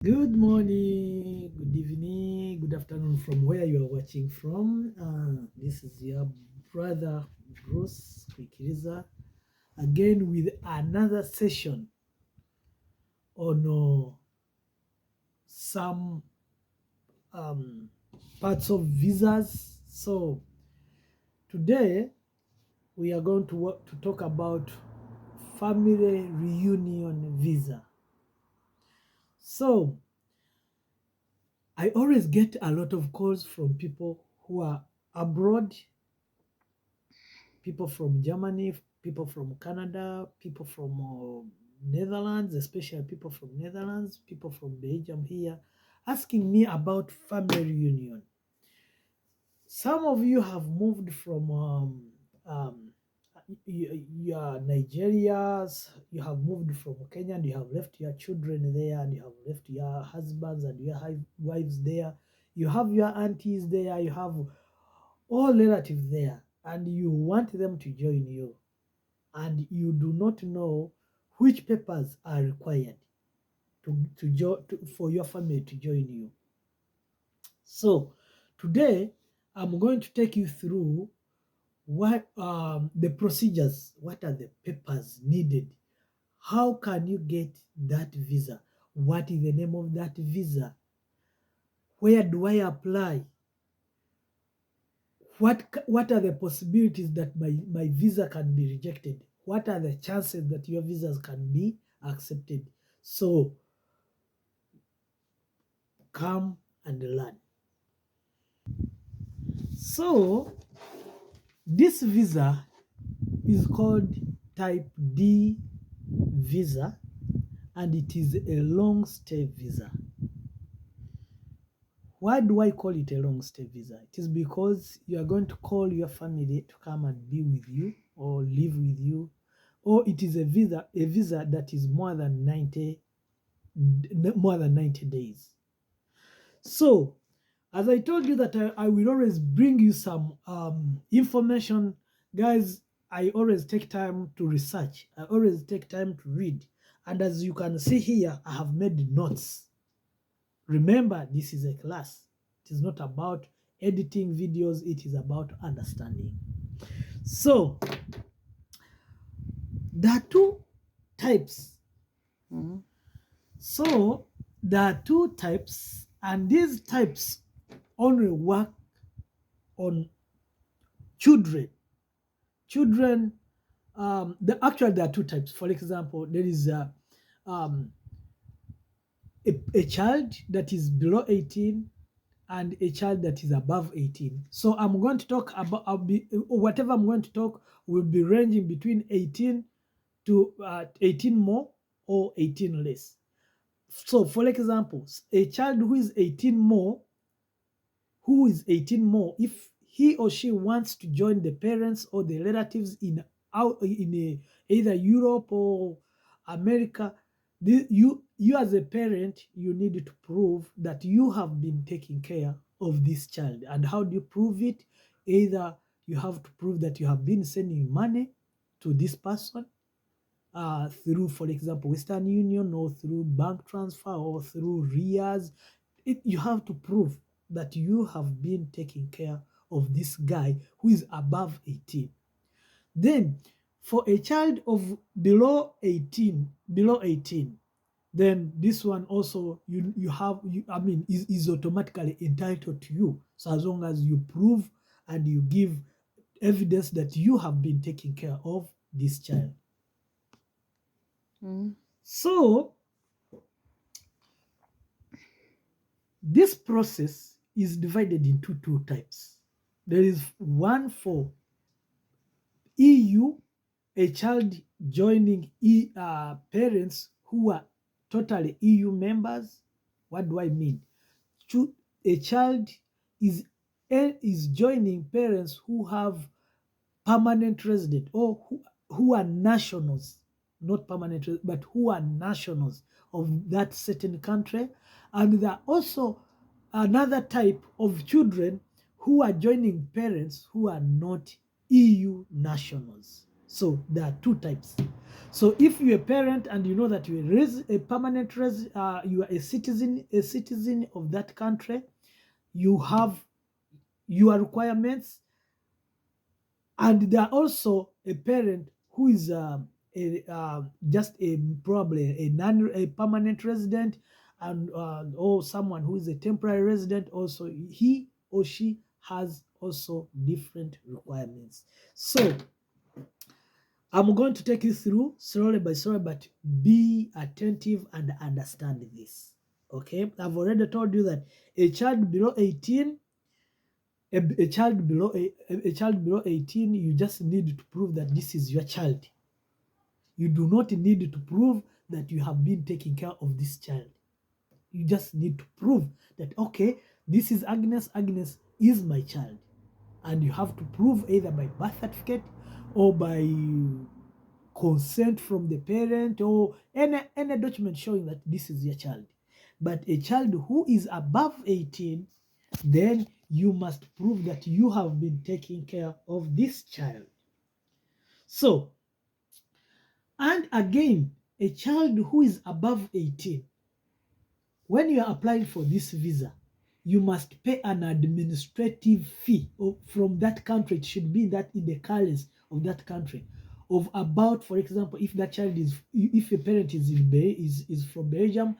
Good morning, good evening, good afternoon from where you are watching from. This is your brother Bruce Kwikiriza again with another session on some um, parts of visas. So today we are going to talk about family reunion visa. So I always get a lot of calls from people who are abroad, people from Germany, people from Canada, people from Netherlands, especially people from Netherlands, people from Belgium here, asking me about family reunion. Some of you have moved from Nigeria's, you have moved from Kenya and you have left your children there and you have left your husbands and your wives there. You have your aunties there, you have all relatives there, and you want them to join you, and you do not know which papers are required for your family to join you. So today I'm going to take you through what the procedures, what are the papers needed, how can you get that visa, what is the name of that visa, where do I apply, what are the possibilities that my visa can be rejected, what are the chances that your visas can be accepted. So come and learn. So this visa is called type D visa, and it is a long stay visa. Why do I call it a long stay visa? It is because you are going to call your family to come and be with you or live with you, or it is a visa that is more than 90 days. So as I told you that I will always bring you some information, guys. I always take time to research. I always take time to read. And as you can see here, I have made notes. Remember, this is a class. It is not about editing videos. It is about understanding. So there are two types. Mhm. So there are two types, and these types only work on children. Children, actually there are two types. For example, there is um, a child that is below 18 and a child that is above 18. So I'm going to talk about, whatever I'm going to talk will be ranging between 18 to 18 more or 18 less. So for example, a child who is 18 more, if he or she wants to join the parents or the relatives either Europe or America, you as a parent, you need to prove that you have been taking care of this child. And how do you prove it? Either you have to prove that you have been sending money to this person through, for example, Western Union, or through bank transfer, or through RIAs. You have to prove that you have been taking care of this guy who is above 18. Then for a child of below 18, then this one also is automatically entitled to you. So as long as you prove and you give evidence that you have been taking care of this child. So this process is divided into two types. There is one for EU, a child joining parents who are totally EU members. What do I mean? A child is joining parents who have permanent resident, or who are nationals, not permanent, but who are nationals of that certain country. And there are also another type of children who are joining parents who are not EU nationals. So there are two types. So if you're a parent and you know that you are a permanent you are a citizen of that country, you have your requirements, and there are also a parent who is just a probably a permanent resident, and or someone who is a temporary resident. Also, he or she has also different requirements. So I'm going to take you through slowly by slowly, but be attentive and understand this. Okay, I've already told you that a child below 18, a child below a child below 18, you just need to prove that this is your child. You do not need to prove that you have been taking care of this child. You just need to prove that, okay, this is Agnes. Agnes is my child. And you have to prove either by birth certificate or by consent from the parent or any document showing that this is your child. But a child who is above 18, then you must prove that you have been taking care of this child. So, and again, a child who is above 18, when you are applying for this visa, you must pay an administrative fee from that country. It should be that in the currency of that country of about, for example, if that child is, if a parent is from Belgium,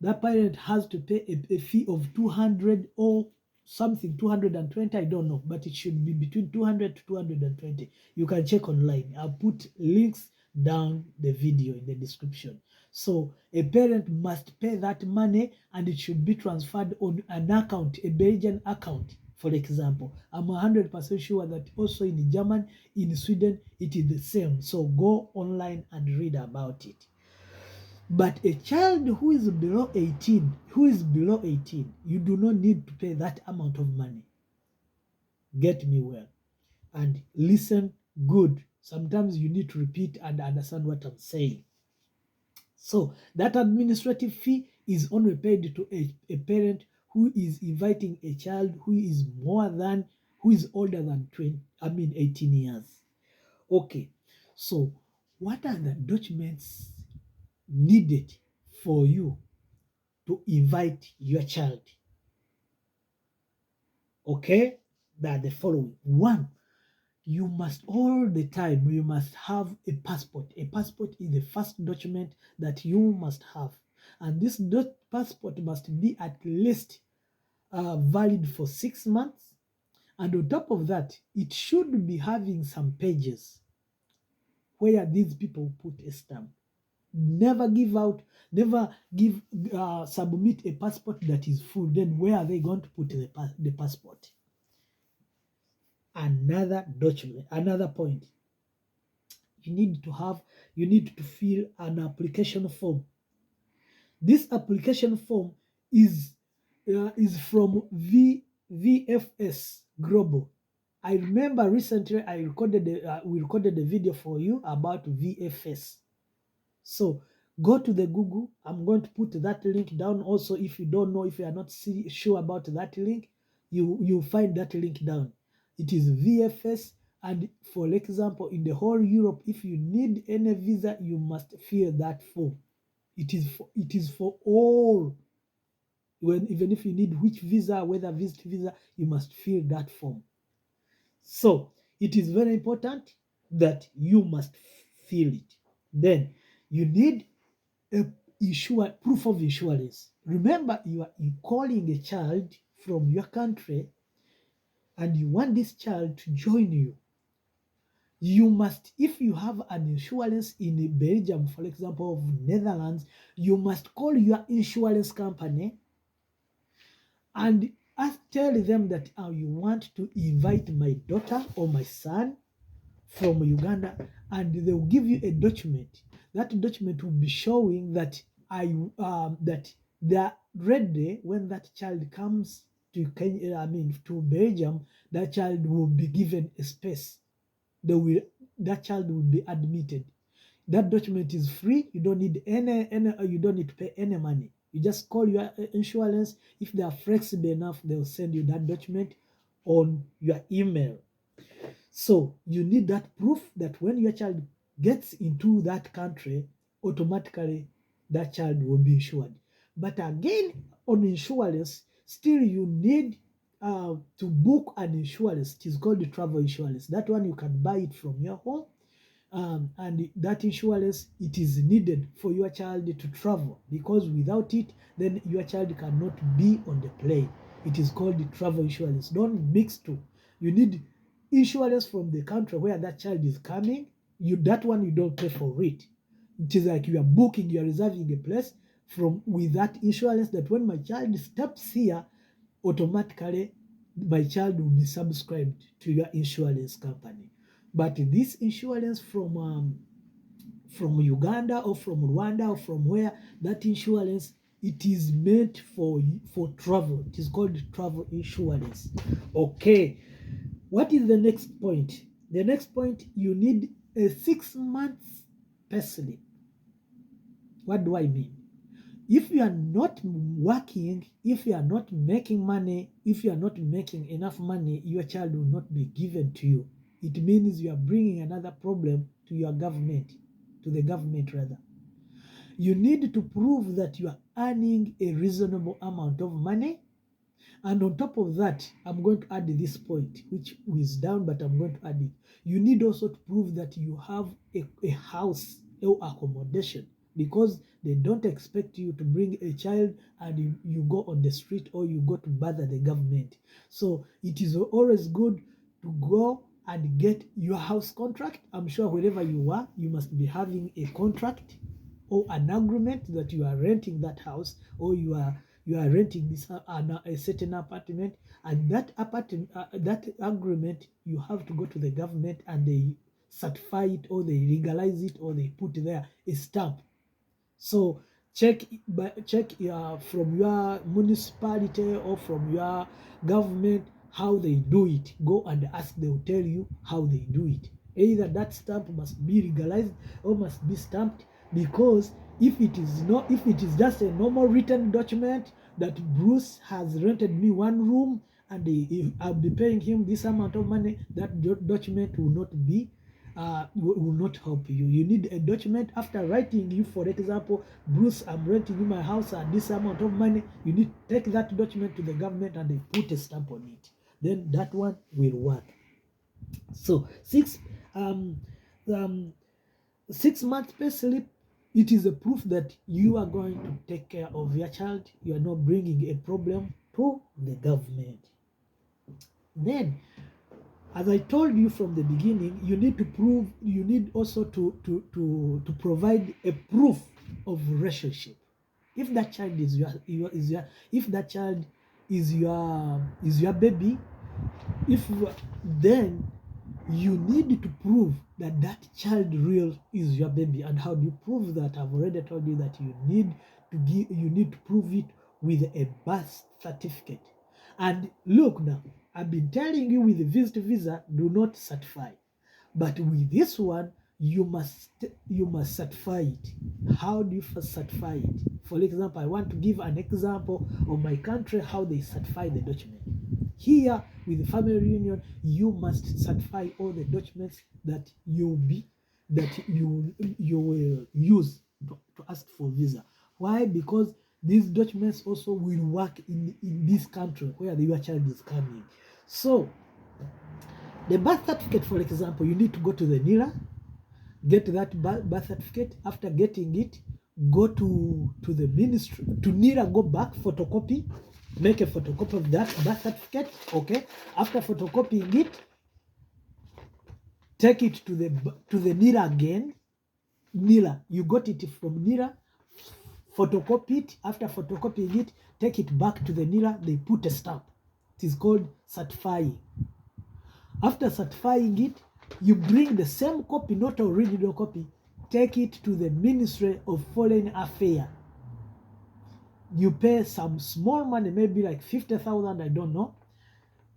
that parent has to pay a fee of 200 or something, 220, I don't know, but it should be between 200 to 220. You can check online. I'll put links down the video in the description. So a parent must pay that money, and it should be transferred on an account, a Belgian account, for example. I'm 100% sure that also in Germany, in Sweden, it is the same. So go online and read about it. But a child who is below 18, you do not need to pay that amount of money. Get me well. And listen good. Sometimes you need to repeat and understand what I'm saying. So that administrative fee is only paid to a parent who is inviting a child who is older than 18 years. Okay. So what are the documents needed for you to invite your child? Okay, that the following. One, you must have a passport. A passport is the first document that you must have, and this passport must be at least valid for 6 months, and on top of that, it should be having some pages where these people put a stamp. Never submit a passport that is full. Then where are they going to put the passport? Another document, another point, you need to fill an application form. This application form is from VFS Global. I remember recently we recorded a video for you about VFS. So go to the Google. I'm going to put that link down. Also, if you don't know, if you are not sure about that link, you find that link down. It is VFS, and for example, in the whole Europe, if you need any visa, you must fill that form. It is for all. Even if you need which visa, whether visit visa, you must fill that form. So it is very important that you must fill it. Then you need a proof of insurance. Remember, you are calling a child from your country and you want this child to join you. You must, if you have an insurance in Belgium, for example, of Netherlands, you must call your insurance company and tell them that you want to invite my daughter or my son from Uganda, and they will give you a document. That document will be showing that that they are ready when that child comes to Kenya, to Belgium. That child will be given a space. That child will be admitted. That document is free. You don't need you don't need to pay any money. You just call your insurance. If they are flexible enough, they will send you that document on your email. So you need that proof that when your child gets into that country, automatically that child will be insured. But again, on insurance, still you need to book an insurance. It is called the travel insurance. That one you can buy it from your home, and that insurance, it is needed for your child to travel, because without it then your child cannot be on the plane. It is called the travel insurance. Don't mix two. You need insurance from the country where that child is coming. That one you don't pay for it. It is like you are booking, you are reserving a place from with that insurance, that when my child steps here, automatically my child will be subscribed to your insurance company. But this insurance from Uganda or from Rwanda or from where, that insurance, it is meant for travel. It is called travel insurance. Okay. What is the next point? The next point, you need a 6 months pay slip. What do I mean? If you are not working, if you are not making money, if you are not making enough money, your child will not be given to you. It means you are bringing another problem to your government, to the government rather. You need to prove that you are earning a reasonable amount of money. And on top of that, I'm going to add this point, which is down, but I'm going to add it. You need also to prove that you have a house or accommodation, because they don't expect you to bring a child and you go on the street or you go to bother the government. So it is always good to go and get your house contract. I'm sure wherever you are, you must be having a contract or an agreement that you are renting that house, or you are renting this a certain apartment, and that apartment, that agreement, you have to go to the government and they certify it, or they legalize it, or they put there a stamp. So check from your municipality or from your government how they do it. Go and ask, they will tell you how they do it. Either that stamp must be legalized or must be stamped, because if it is just a normal written document that Bruce has rented me one room and I'll be paying him this amount of money, that document will not be will not help you. You need a document after writing you, for example, Bruce, I'm renting you my house at this amount of money. You need to take that document to the government and they put a stamp on it. Then that one will work. So 6 months pay slip, it is a proof that you are going to take care of your child. You are not bringing a problem to the government. Then, as I told you from the beginning, you need also to provide a proof of relationship. If that child is if that child is your baby, then you need to prove that that child real is your baby. And how do you prove that? I've already told you that you need to prove it with a birth certificate. And look now, I've been telling you, with the visit visa, do not certify. But with this one, you must certify it. How do you first certify it? For example, I want to give an example of my country, how they certify the document. Here, with the family reunion, you must certify all the documents that you will use to ask for visa. Why? Because these documents also will work in this country where your child is coming. So the birth certificate, for example, you need to go to the NIRA, get that birth certificate. After getting it, go to the ministry, to NIRA, go back, photocopy, make a photocopy of that birth certificate. Okay. After photocopying it, take it to the NIRA again. NIRA, you got it from NIRA, photocopy it. After photocopying it, take it back to the NIRA. They put a stamp. It is called certifying. After certifying it, you bring the same copy, not original copy, take it to the Ministry of Foreign Affairs. You pay some small money, maybe like 50,000, I don't know.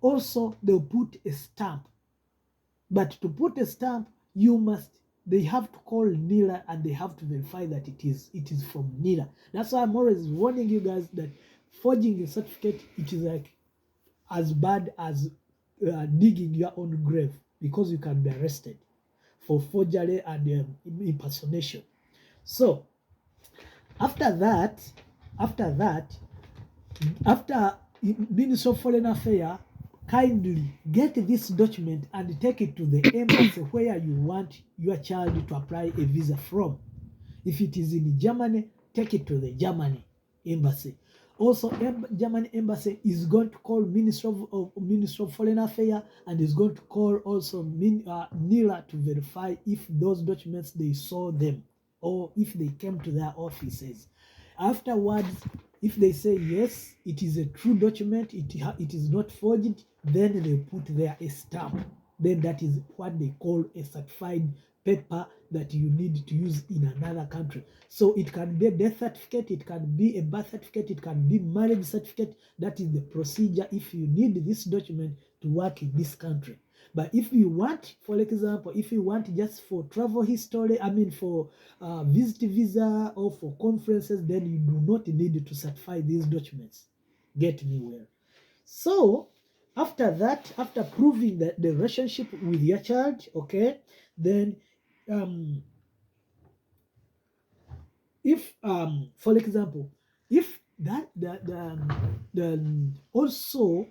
Also, they'll put a stamp. But to put a stamp, they have to call NIRA and they have to verify that it is from NIRA. That's why I'm always warning you guys that forging a certificate, it is like as bad as digging your own grave. because you can be arrested for forgery and impersonation. So after that, after that, after Minister of Foreign Affairs, kindly get this document and take it to the embassy where you want your child to apply a visa from. If it is in Germany, take it to the Germany embassy. Also, German embassy is going to call Minister of Foreign Affairs and is going to call also NILA to verify if those documents they saw them or if they came to their offices. Afterwards, if they say yes, it is a true document, it is not forged, then they put there a stamp. Then that is what they call a certified paper that you need to use in another country. So it can be a death certificate, it can be a birth certificate, it can be marriage certificate. That is the procedure if you need this document to work in this country. But if you want, for example, if you want just for travel history, for visit visa or for conferences, then you do not need to certify these documents. Get me well. So after that, after proving that the relationship with your child, okay, then if for example, if that the also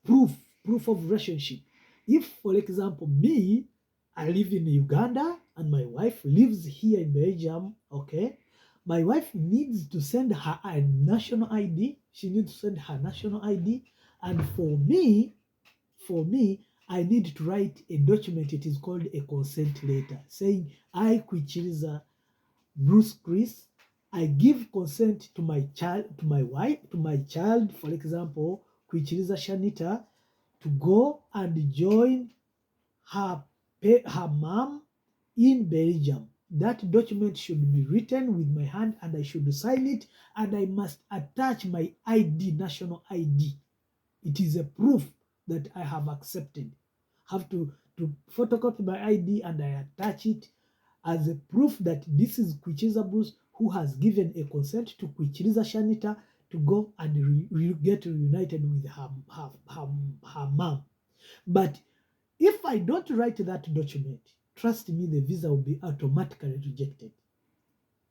proof of relationship. If, for example, me, I live in Uganda and my wife lives here in Belgium, okay, my wife needs to send her a national ID. She needs to send her national ID, and for me, I need to write a document. It is called a consent letter, saying I, Kwichiriza Bruce Chris, I give consent to my child, to my wife, to my child, for example, Kwichiriza Shanita, to go and join her mom in Belgium. That document should be written with my hand and I should sign it, and I must attach my ID, national ID. It is a proof that I have accepted. Have to photocopy my ID and I attach it as a proof that this is Kwichiriza Bruce who has given a consent to Kwichiriza Shanita to go and get reunited with her mom. But if I don't write that document, trust me, the visa will be automatically rejected.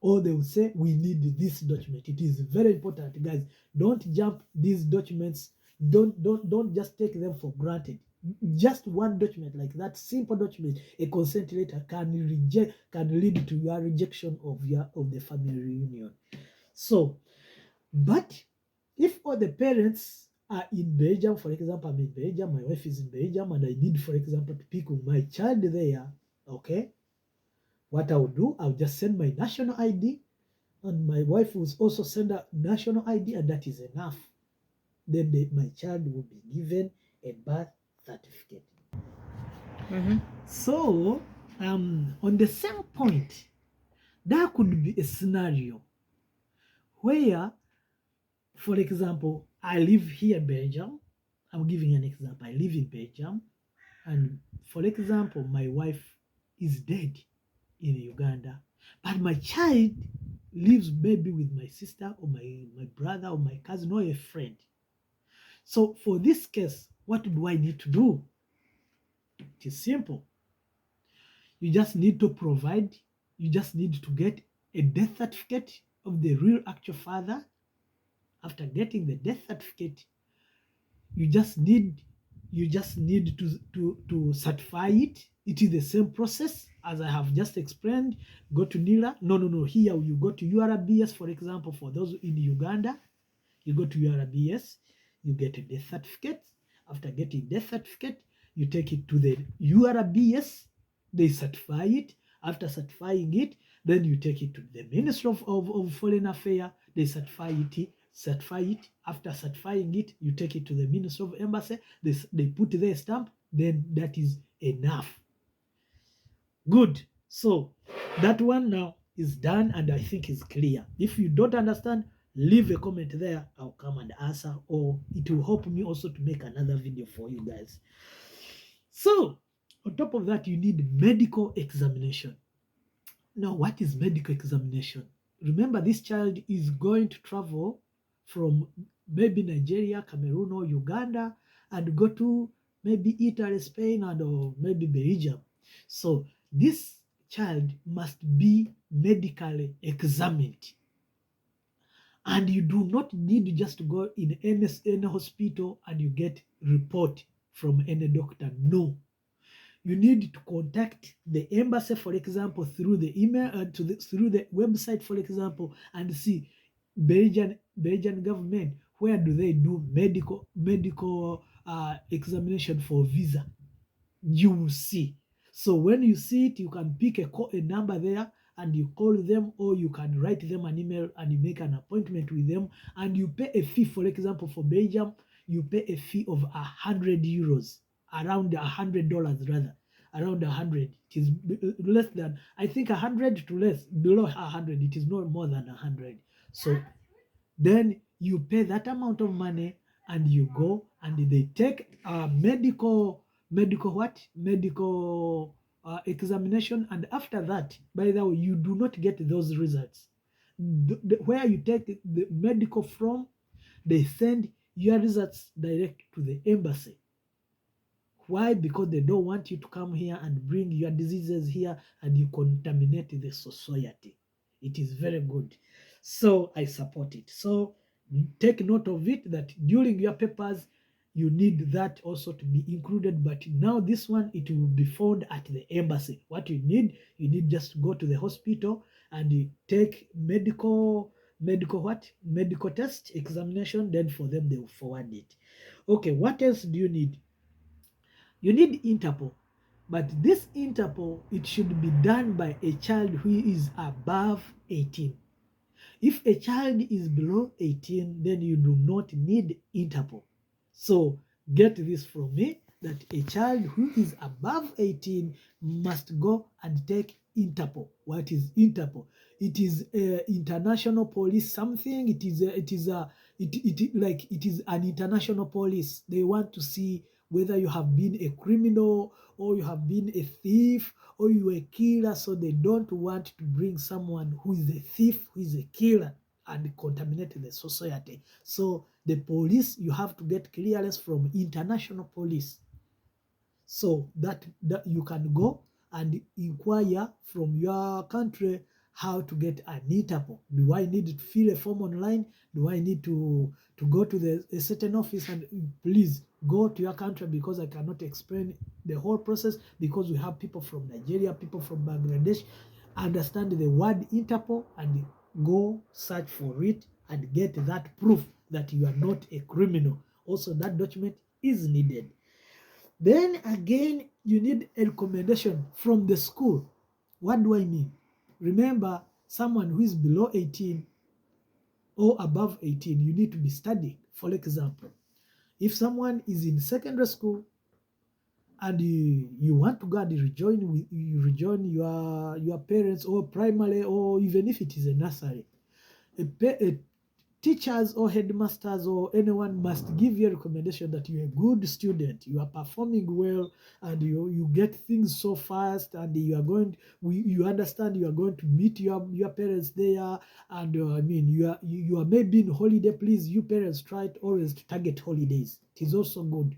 Or they will say, we need this document. It is very important, guys. Don't jump these documents. Don't just take them for granted. Just one document like that, simple document, a consent letter can lead to your rejection of the family reunion. So, but if all the parents are in Belgium, for example, I'm in Belgium, my wife is in Belgium, and I need, for example, to pick my child there, okay, what I will do, I'll just send my national ID, and my wife will also send a national ID, and that is enough. Then my child will be given a birth certificate. So, on the same point, there could be a scenario where, for example, I live here in Belgium. I'm giving an example. I live in Belgium, and for example, my wife is dead in Uganda, but my child lives maybe with my sister or my brother or my cousin or a friend. So for this case, what do I need to do? It is simple. You just need to get a death certificate of the real actual father. After getting the death certificate, you just need to certify it. It is the same process as I have just explained. Go to NILA. No. Here you go to URBS, for example, for those in Uganda. You go to URBS, you get a death certificate. After getting death certificate, you take it to the URBS. They certify it. After certifying it, then you take it to the Ministry of Foreign Affairs. They certify it. After certifying it, you take it to the Ministry of Embassy. They put their stamp. Then that is enough. Good. So that one now is done, and I think is clear. If you don't understand, leave a comment there. I'll come and answer, or it will help me also to make another video for you guys. So on top of that, you need medical examination. Now, what is medical examination? Remember, this child is going to travel from maybe Nigeria, Cameroon, or Uganda and go to maybe Italy, Spain, and or maybe Belgium. So this child must be medically examined. And you do not need to just go in any hospital and you get report from any doctor. No, you need to contact the embassy, for example, through the email, through the website, for example, and see Belgian government, where do they do medical examination for visa. You will see. So when you see it, you can pick a number there and you call them, or you can write them an email and you make an appointment with them and you pay a fee. For example, for Belgium, you pay a fee of €100, around $100 rather, around 100. It is less than, I think, 100 to less, below 100. It is not more than 100. So then you pay that amount of money and you go and they take a medical examination. And after that, by the way, you do not get those results. Where you take the medical from, they send your results direct to the embassy. Why? Because they don't want you to come here and bring your diseases here and you contaminate the society. It is very good. So I support it. So take note of it, that during your papers, you need that also to be included. But now this one, it will be found at the embassy. What you need just to go to the hospital and you take medical test examination. Then for them, they will forward it. Okay, what else do you need? You need Interpol, but this Interpol, it should be done by a child who is above 18. If a child is below 18, then you do not need Interpol. So get this from me, that a child who is above 18 must go and take Interpol. What is Interpol? It is international police something. It is an international police. They want to see whether you have been a criminal or you have been a thief or you are a killer. So they don't want to bring someone who is a thief, who is a killer, and contaminate the society. So the police, you have to get clearance from international police, so that you can go and inquire from your country how to get an Interpol. Do I need to fill a form online? Do I need to go to a certain office? And please go to your country, because I cannot explain the whole process, because we have people from Nigeria, people from Bangladesh. Understand the word Interpol and go search for it and get that proof that you are not a criminal. Also, that document is needed. Then again, you need a recommendation from the school. What do I mean? Remember, someone who is below 18 or above 18, you need to be studying. For example, if someone is in secondary school and you want to go and rejoin your parents, or primary, or even if it is a nursery, a teachers or headmasters or anyone must give you a recommendation that you're a good student, you are performing well, and you get things so fast, and you understand you are going to meet your parents there, and you are maybe in holiday. Please, you parents, try to always target holidays. It is also good.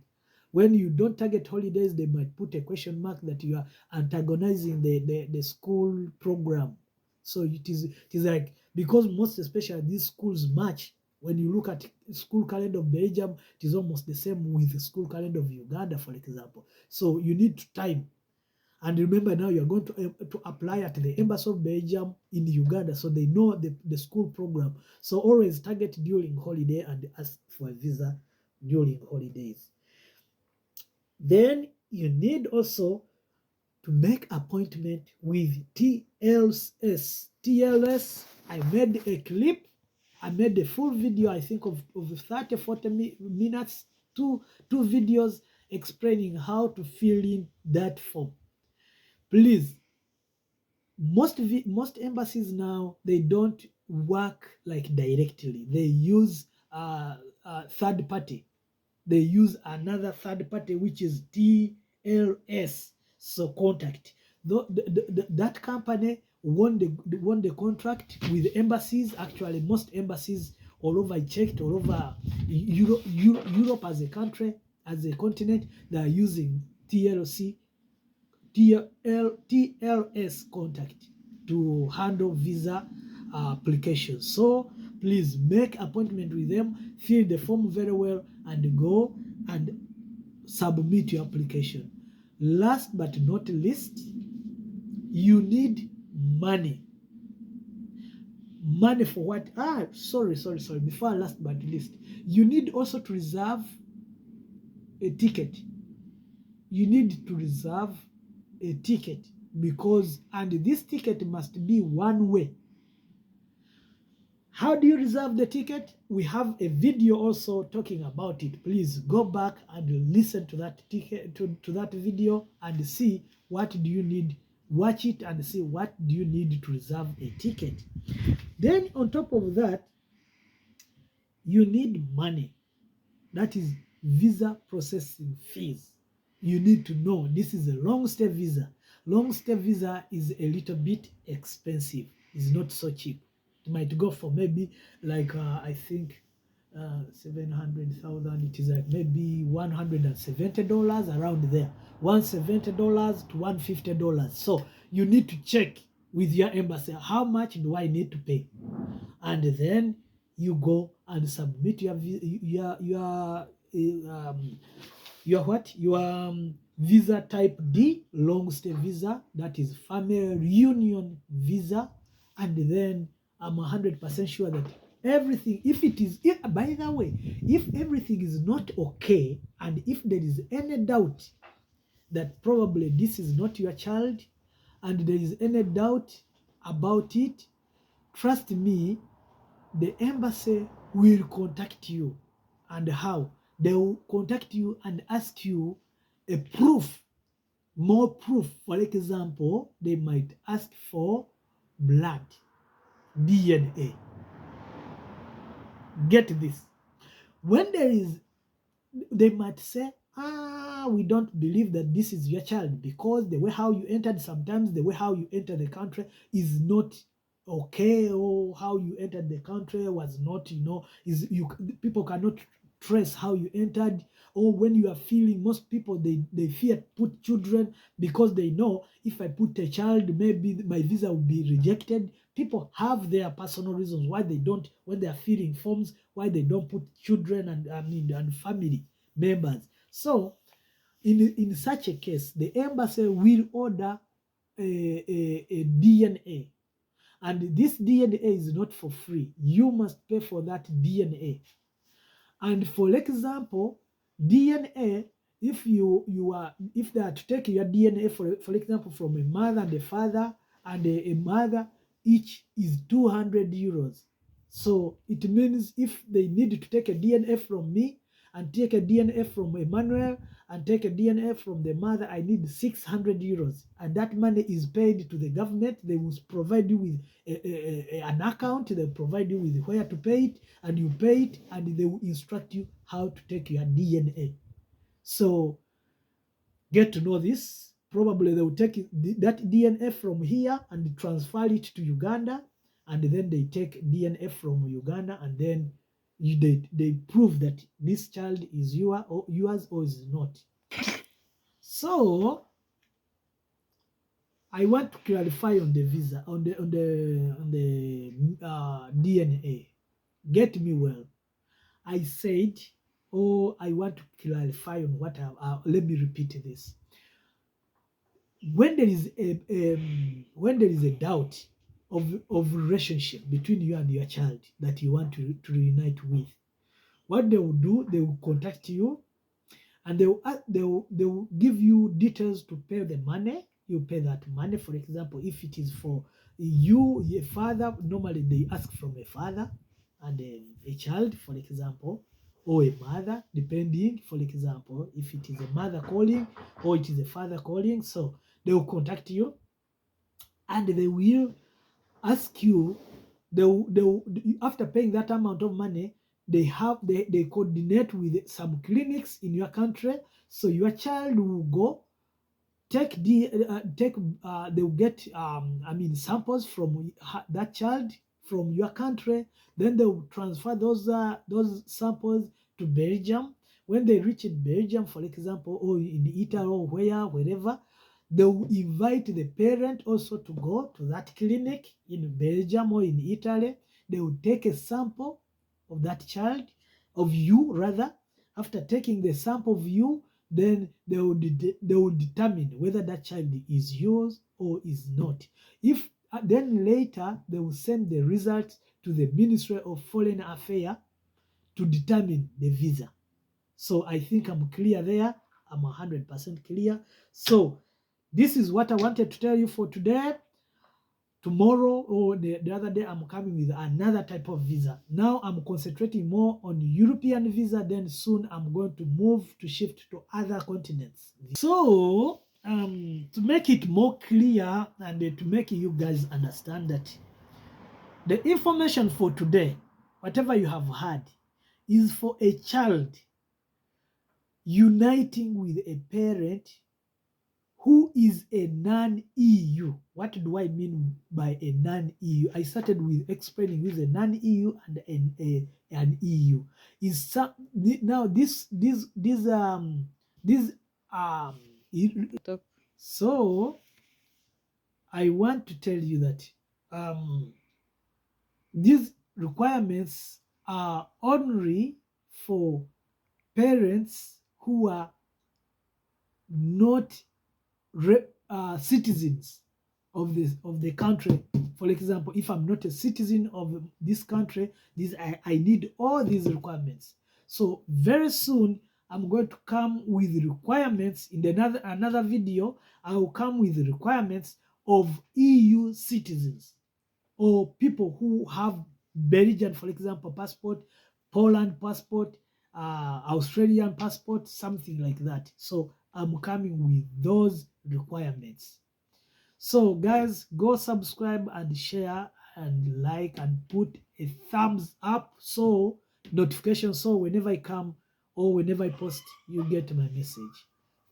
When you don't target holidays, they might put a question mark that you are antagonizing the school program. So it is like, because most especially these schools match. When you look at school calendar of Belgium, it is almost the same with the school calendar of Uganda, for example. So you need to time. And remember, now you're going to apply at the Embassy of Belgium in Uganda, so they know the school program. So always target during holiday and ask for a visa during holidays. Then you need also to make appointment with TLS. TLS, I made a clip. I made a full video, I think of 30, 40 minutes, two videos explaining how to fill in that form. Please, most embassies now, they don't work like directly. They use third party. They use another third party, which is TLS. So contact. That company won the contract with embassies. Actually, most embassies all over, I checked, all over Europe as a country, as a continent, they are using TLS contact to handle visa applications. So please make appointment with them, fill the form very well, and go and submit your application. Last but not least, you need money. Money for what? Sorry. Before last but least, you need also to reserve a ticket. You need to reserve a ticket and this ticket must be one way. How do you reserve the ticket? We have a video also talking about it. Please go back and listen to that ticket to that video and see what do you need. Watch it and see what do you need to reserve a ticket. Then on top of that, you need money. That is visa processing fees. You need to know this is a long stay visa. Long stay visa is a little bit expensive. It's not so cheap. It might go for maybe like I think 700,000. It is like maybe $170 around there. $170 to $150. So you need to check with your embassy how much do I need to pay, and then you go and submit your visa type D, long stay visa, that is family reunion visa. And then I'm 100% sure that everything, by the way, if everything is not okay, and if there is any doubt that probably this is not your child, and there is any doubt about it, trust me, the embassy will contact you. And how? They will contact you and ask you a proof, more proof. For example, they might ask for blood, DNA. Get this. When they might say, we don't believe that this is your child because the way how you entered, sometimes the way how you enter the country is not okay, or how you entered the country was not, people cannot trace how you entered. Or when you are feeling, most people they fear put children because they know if I put a child, maybe my visa will be rejected. People have their personal reasons why they don't, when they are filling forms, why they don't put children and family members. So in such a case, the embassy will order a DNA. And this DNA is not for free. You must pay for that DNA. And for example, DNA, if they are to take your DNA, for example, from a mother and a father and a mother, each is 200 euros. So it means if they need to take a DNA from me and take a DNA from Emmanuel and take a DNA from the mother, I need 600 euros. And that money is paid to the government. They will provide you with an account. They provide you with where to pay it, and you pay it, and they will instruct you how to take your DNA. So get to know this. Probably they will take that DNA from here and transfer it to Uganda, and then they take DNA from Uganda, and then they prove that this child is yours or is not. So I want to clarify on the visa, on the DNA. Get me well. I said, I want to clarify on what. Let me repeat this. When there is a doubt of relationship between you and your child that you want to reunite with, what they will do, they will contact you, and they will give you details to pay the money. You pay that money. For example, if it is for you, a father, normally they ask from a father and a child, for example, or a mother, depending, for example, if it is a mother calling or it is a father calling. So they will contact you, and they will ask you, after paying that amount of money, they coordinate with some clinics in your country. So your child will go they will get samples from that child from your country. Then they will transfer those samples to Belgium, when they reach in Belgium, for example, or in Italy or wherever, they will invite the parent also to go to that clinic in Belgium or in Italy. They will take a sample of that child, of you rather. After taking the sample of you, then they will determine whether that child is yours or is not. If then later they will send the results to the Ministry of Foreign Affairs to determine the visa. So I think I'm clear there. I'm 100% clear. So this is what I wanted to tell you for today. Tomorrow or the other day, I'm coming with another type of visa. Now I'm concentrating more on European visa. Then soon I'm going to move to shift to other continents. So to make it more clear and to make you guys understand that the information for today, whatever you have heard, is for a child uniting with a parent who is a non-EU. What do I mean by a non-EU? I started with explaining with a non-EU and an EU. Is some now this um so I want to tell you that these requirements are only for parents who are not citizens of the country. For example, if I'm not a citizen of this country, I need all these requirements. So very soon I'm going to come with requirements in another video. I will come with requirements of EU citizens or people who have Belgian, for example, passport, Poland passport, Australian passport, something like that. So I'm coming with those requirements. So guys, go subscribe and share and like and put a thumbs up so notification, so whenever I come or whenever I post, you get my message.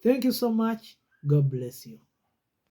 Thank you so much. God bless you.